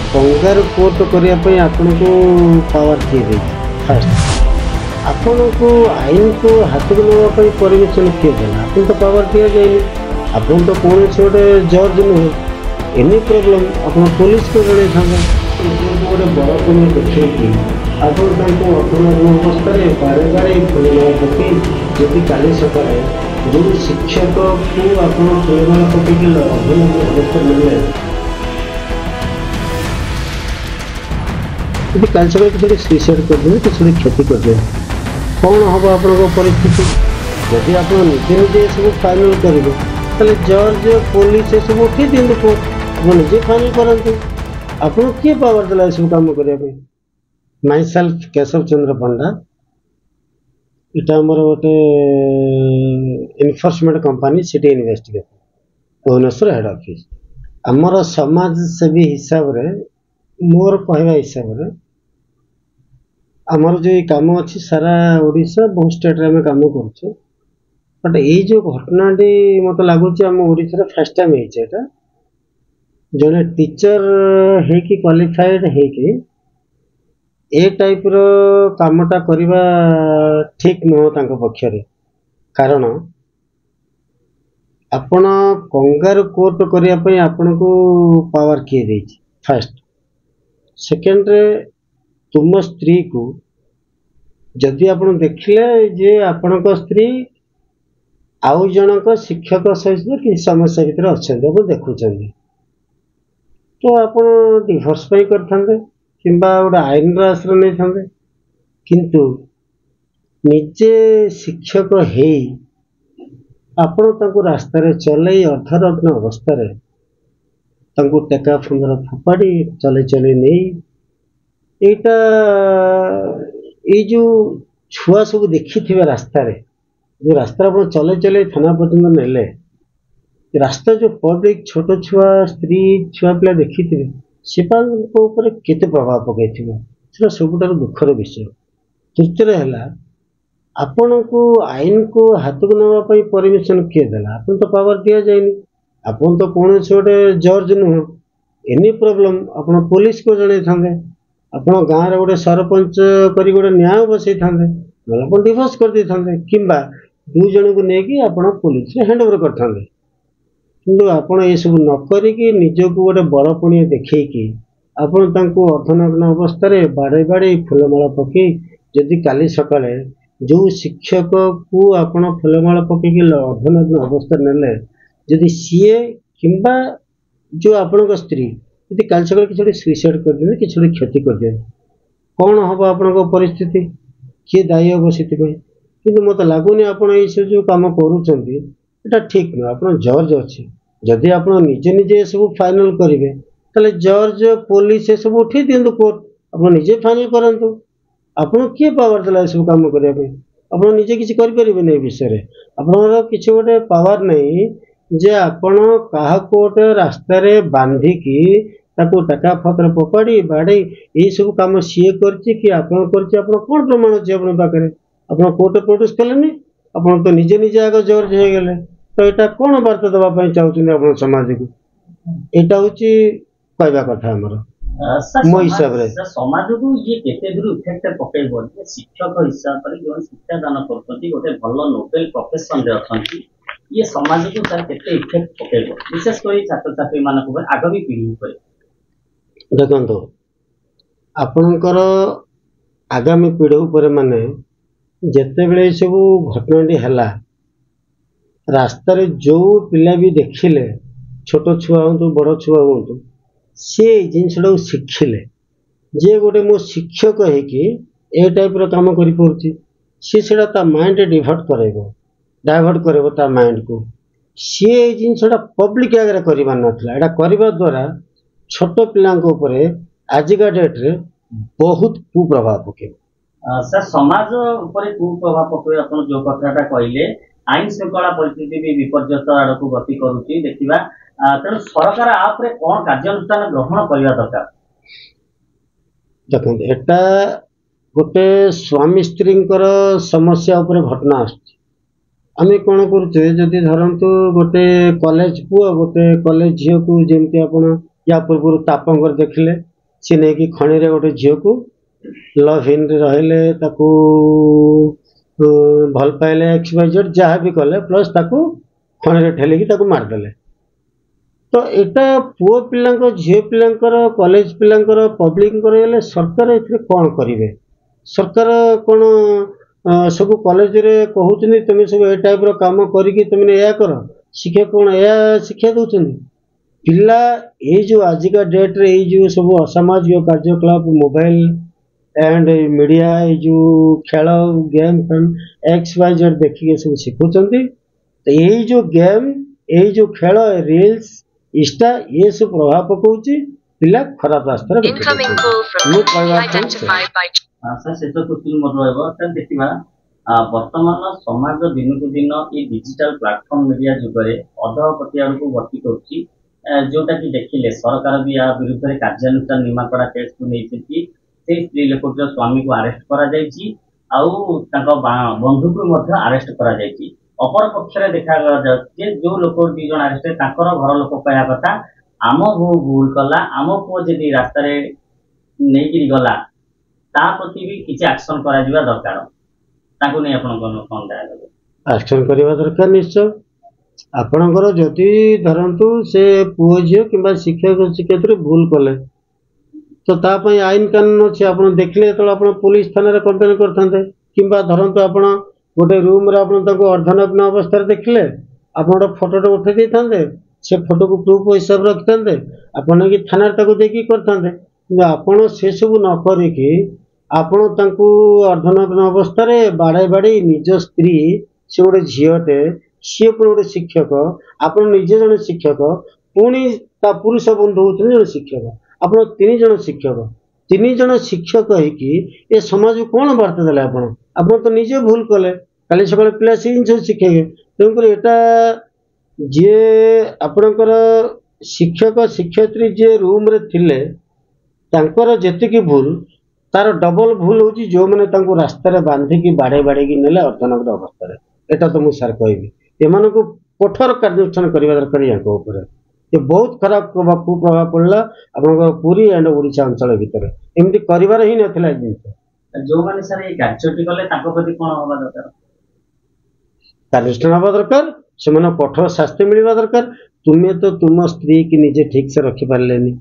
Kangaroo court करने आपन को पावर किए दे फास्ट आपन को आईन को हाथ को नापी परमिशन किए देला आपन तो पावर दिया जाए आपन तो कौन से गोटे जज नुह एनी प्रॉब्लम आपन पुलिस को जड़े था गोटे बड़ पुण्य देखिए आपन अर्थनैतिक अवस्था बारे बारे फुलमाला पकई जदि काली सकाଳେ जो शिक्षक को आप फुलमाला पकई अर्थनैतिक अवस्था मिले यदि काली सकाଳେ किसी सुइसाइड करदे किसी क्षति करदे कौन हम आप परिस्थिति जदि आप निजे निजे सब फाइनाल करेंगे ताले जज पुलिस सब उठे दिखाते को आप निजे फाइनाल करते आपन किए पावर देला सब काम करने माई सेल्फ केशव चंद्र पंडा इटा आमर गोटे enforcement company city investigation Bhubaneswar head office आमर समाज सेवी हिसाब रे मोर कहवा हिसाब रे आमर जो काम अच्छी सारा ओडिशा बहुत स्टेट रे आम काम कर बट ये जो घटनाटी मत लगुच आम ओडिशा फर्स्ट टाइम होता जड़े टीचर है कि क्वालिफाइड है कि ए टाइप रो कामटा करवा ठीक नुह तांको पक्षरे कारण आपण कंगारू कोर्ट करने आपन को पावर किए दे फास्ट सेकेंड रे तुम स्त्री को जदि आप देखले जे आपण स्त्री आउ जनक शिक्षक सहित कि समस्या भितर अच्छा देखुं तो आप डिभोर्स करते किंबा गोटे आईन आश्रय नहीं था किंतु निजे शिक्षक है आपण रास्तार चल अर्धनग्न अवस्था टेका फुंदर फोपाड़ी चले चले नहीं एटा ये जो छुआ सब देखी थे रास्ता जो रास्ता आप चले चले थाना पर्यटन नेले रास्ता जो पब्लिक छोट छुआ स्त्री छुआ पिला देखी थे से केते प्रभाव पकई से सबुठार दुखर विषय तृतीय है आपण को आईन को हाथ को नापी परमिशन किए देला आपन तो पावर दिया जाए आपन तो कौन से गोटे जज नुह एनी प्रॉब्लम आपन पुलिस को जड़े था आपन गाँव गोटे सरपंच करी गोटे न्याय बसई था आप डिवोर्स कर दे था कि दु जन को लेकिन आप पुलिस हैंड ओवर करते किंतु आपड़ ये सब नक निजक गोटे बड़ पुण्य देखी आपण अर्धनग्न अवस्था बाड़े बाड़े फुलमाला पकई जदि काली सकाଳେ जो शिक्षक को आपण फुलमाला पकई अर्धनग्न अवस्था नेले जदि सीए किंबा जो आपण स्त्री यदि काली सकाଳେ किसी सुइसाइड कर किसी क्षति कर कौन हम आप परिस्थिति किए दायी हम से किंतु मत लगुनि आप जो कम कर ठीक नुह आप जज अच्छे जदि आप निजे निजे सब फाइनाल करेंगे ताले जज पुलिस सब उठे दिखाते कोर्ट आप निजे फाइनाल करूँ आप किए पावर देला सब कम करने आप निजे किसी करें विषय आप किसी गोटे पावर नहीं जे आपण क्या गोटे रास्तार बांधिकी टाका फतर फोपाड़ी बाड़े ये सब कम सीए कर कौन प्रमाण अच्छे आप पाखे आप कोर्ट प्रोड्यूस कले आप तो निजे निजे आग जज हो गले तो यहाँ कौन वार्ता देवाई चाहते आप समाज को यहाँ हूँ कहवा कथा मो हिसाब से समाज को ये केते दूर इफेक्ट पकेइबो शिक्षक हिसाब से जो शिक्षा दान करछंती गोटे भलो नोबेल प्रोफेशन रे अछंती ये समाज को सर केते इफेक्ट पकेइबो विशेष कर छात्र छात्री मानक पर आगामी पीढ़ी पर देखंतो आपनकर आगामी पीढ़ी पर माने जेते बेले सब घटनाटी हला रास्तार जो पिला भी देखिले छोट छुआ हूँ बड़ छुआ हूँ सी जिनसा शिखिले जे गोटे मो शिक्षक है कि ए टाइप कम कर माइंड डाइवर्ट कर माइंड को सी जिनसा पब्लिक आगे कर नाला करने द्वारा छोट पिला आजिका डेट्रे बहुत कुप्रभाव पके सर समाज ऊपर कुप्रभाव पके आप जो कथा कहले आईन श्रृंखला परिस्थिति भी विपर्यस्त आड़ को गति करुच्ची देखा तेणु सरकार आपरे कौन कार्यानुष्ठान ग्रहण करने दरकार देखते एटा गोटे स्वामी स्त्री समस्या उपर घटना आम कौन करुचे जदि धरतु गोटे कॉलेज पुआ गोटे कॉलेज झील को जमी आप या पूर्व तापंकर देखिले सी नहीं कि खଣି रे गोटे झील को लव इन रहिले ताकू भल पाइले एक्स वाई जेड जहाँ भी कले प्लस ताकू खणी रे ठेलिकी ताकू मारदेले। तो एटा पुओ पिलांको झील पिलांकर कॉलेज पिलांकर पब्लिक गले सरकार एथिरे कौन करिवे? सरकार कौन सब कॉलेज रे कहउछनी तुम सब ए टाइप रो काम करिकी तुमने या कर शिक्षा कौन या शिक्षा दउछनी? पिला ये जो आजिका डेट रे ये जो सब असामाजिक कार्यकलाप मोबाइल एंड मीडिया ये जो खेल गेम फैम एक्स वाई जेड देखिए सब शिखुचंती। तो यही जो गेम यही जो खेल रील्स इंस्टा ये सब प्रभाव पकाउची पिला खराब रास्ता रे सर शेष क्वेश्चन मोर रहइबो सर देखिबा वर्तमान समाज दिनकु दिन ये डिजिटल प्लेटफॉर्म मीडिया जुगरे अधोगति आड़कू गति करुच्ची जोटा कि देखिले सरकार भी या विरुद्ध में कार्यानुष्ठान निमापड़ा केस को नहीं स्त्री लोक स्वामी को अरेस्ट करा बंधु को अरेस्ट करा अपर पक्ष देखा जाए जो लोक दी जन अरेस्ट घर लोक कह कथा आम बो भूल कला आम पुओ जी रास्तार नहीं गला ता प्रति भी किसी एक्शन करा दरकार नहीं आपन एक्शन करवा दरकार निश्चय। आपणकर जदि धरतु से पुओ झील कि शिक्षक शिक्षयित्री भूल कले तो तापाई आईन कानून अच्छे आप देखले तो आप पुलिस थाना कंप्लेन करते कि धरतु आप गोटे रूम रे अर्धनग्न अवस्था देखले आप गोटे फोटोटे उठे देते से फोटो को प्रूफ हिसाब रखते आपन कि थाना देखिए करते आपड़ से सब न करिकी आपण अर्धनग्न अवस्था बाड़े बाड़ी निज स्त्री से गोटे झीलटे सी गोटे शिक्षक आप निजे जन शिक्षक पुणी पुरुष बंधु होते जन शिक्षक आप तीन जन शिक्षक होगी ए समाज को कौन बार्ता देले आप तो निजे भूल कले काली सका पिला से सब शिखेबे तेणुक एटा जे आपणकर शिक्षक शिक्षयित्री जे रूम रे थिले तांकर जेतिकी भूल तार डबल भूल होची जो माने तांको रास्ता रे बांधिकी बाड़े बाड़ेकी नेले अर्धनग्न अवस्था एटा तो मु सार कहबी एमानकु कठोर कार्यानुष्ठान करबा दरकार याको ऊपर ये बहुत खराब कुप्रभाव पड़ला आपन पूरी एंड ओडिशा अंचल भितर एमती करिवार ही नथिला जिंस जो माने सर ये कार्यटी कले ताको प्रति कोन होबा दरकार कार्यानुष्ठान होबा दरकार से माने कठोर शास्ति मिलबा दरकार। तुमे तो तुम स्त्री की निजे ठीक से रखि पारलेनी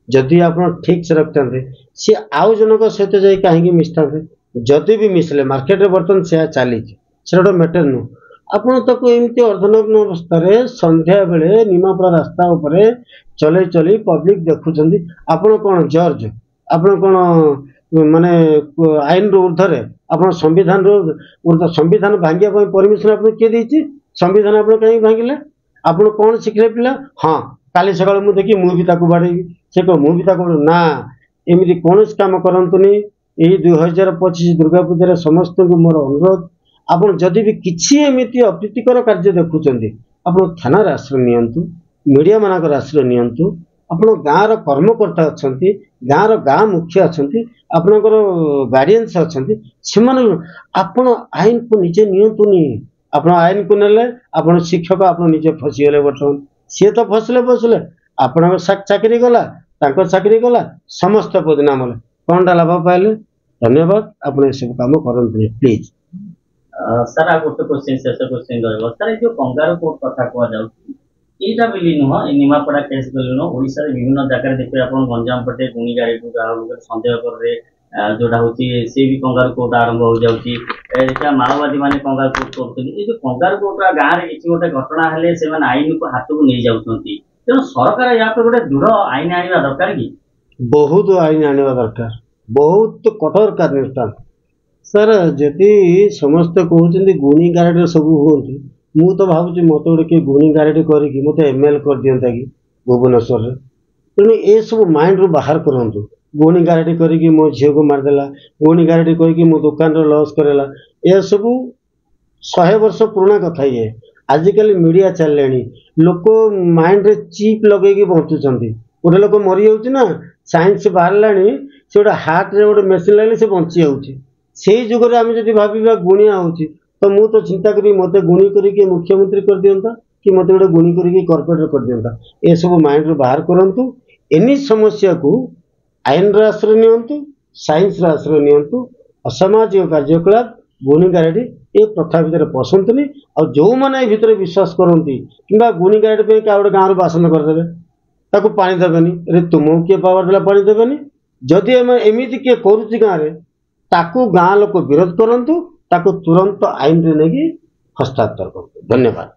जदि आप ठीक से रखते सी आउ जनक सहित जाई कहीं मिसते जदि भी मिसले मार्केट रे बर्तन से चली से गोटे मैटर नु आपण ताको एमती अर्धनग्न अवस्था संध्या बेले निमापड़ा रास्ता उपरे चले चली पब्लिक देखुचंदी आपण कौन जज आपण कौन माने आईन रो ऊर्धरे आपण संविधान रो संविधान भांगिया परमिशन आपन किए देछि संविधान आपण कहीं भांगिले आपण कौन शिखले पिला हाँ काली सकाळ मु देखि मु भी ताको बाड़ेबी से कह मु भी ताको ना एमती कौन काम करंतुनी यही 2025 दुर्गा पूजा समस्त को मोर अनुरोध आपण जदि भी किसी एमती अप्रीतिकर कार्य देखुचंदी आपण थाना आश्रय नियंतु मीडिया मानकर आश्रय नियंतु आपण गाँव कर्मकर्ता अच्छी गाँव गाँ मुखिया अच्छी आपणकर गार्डियंस अच्छे आपण आईन को निजे नियंतुनी आपण आईन को नेले आपण शिक्षक आपण निजे फसीगले बर्तमान सी तो फसले आपण चाकरी गला चाकरी गला समस्त बदनाम कौन लाभ पाइले। धन्यवाद आपण सब काम करते प्लीज। सर आ गोटे क्वेश्चन शेष क्वेश्चन रहिबो सर जो कंगारू कोर्ट कथा कह जाउएटा बिली नुह निमापड़ा केस बिली नुह ओडिशा रे विभिन्न जगह देखिए आप गंजाम पटे गुणी गाड़ी को गाँव सन्देह कर जोटा हूँ सी भी कंगारू कोर्ट आरंभ हो जाऊँगी माओवादी मैंने कंगारू कोर्ट कर कंगारू कोर्ट गाँव में किसी गोटे घटना हेले से आईन को हाथ को नहीं जाऊँगी तेणु सरकार या गोटे दृढ़ आईन आने दरकार कि बहुत आईन आने दरकार बहुत कठोर कार्यानुष्ठान सर जदि समस्त कहते गुणी गारेड सब हूँ मु तो भावुँ मत गोटे किए गुणी गारेड करके मत एमएल कर दिंता कि भुवनेश्वर तेणु ये सब माइंड रू बाहर करूँ गुणी गारेड करके मो झील को मारदेला गुणी गारेड करके मो दुकान लॉस करेला यह सब 100 वर्ष पुराना कथा ये आजिकल मीडिया चलने लोक माइंड रे चिप लगे बंचुंट गोटे लोक मरी जाऊँ ना साइंस बाहर से गोटे हार्ट रे गोटे मेसीन लगे से बंची जाऊँगी से जुगर आम जब भाव गुणिया हो तो मु तो चिंता करी मत गुणी करके मुख्यमंत्री कर दिंता कि मत गोटे गुणी करके कॉर्पोरेटर कर दिंता ये सब माइंड रू बाहर करूँ एनी समस्या को आईन आश्रय नियंतु साइंस आश्रय नियंतु असामाजिक कार्यकलाप गुणीगारेडी ये प्रथा भितर पसंदनी और जो मैंने भितर विश्वास करती कि गुणीगारेडी क्या गोटे गाँव बासन करदे ताको पानी देवेनि रे तुमको किए पावर देला पानी देवेनि जदि एमती किए करुच्ची गाँव में ताकू गाँ लोक विरोध करंतु ताकू तुरंत आईन रे नहीं हस्ताक्षर करतु। धन्यवाद।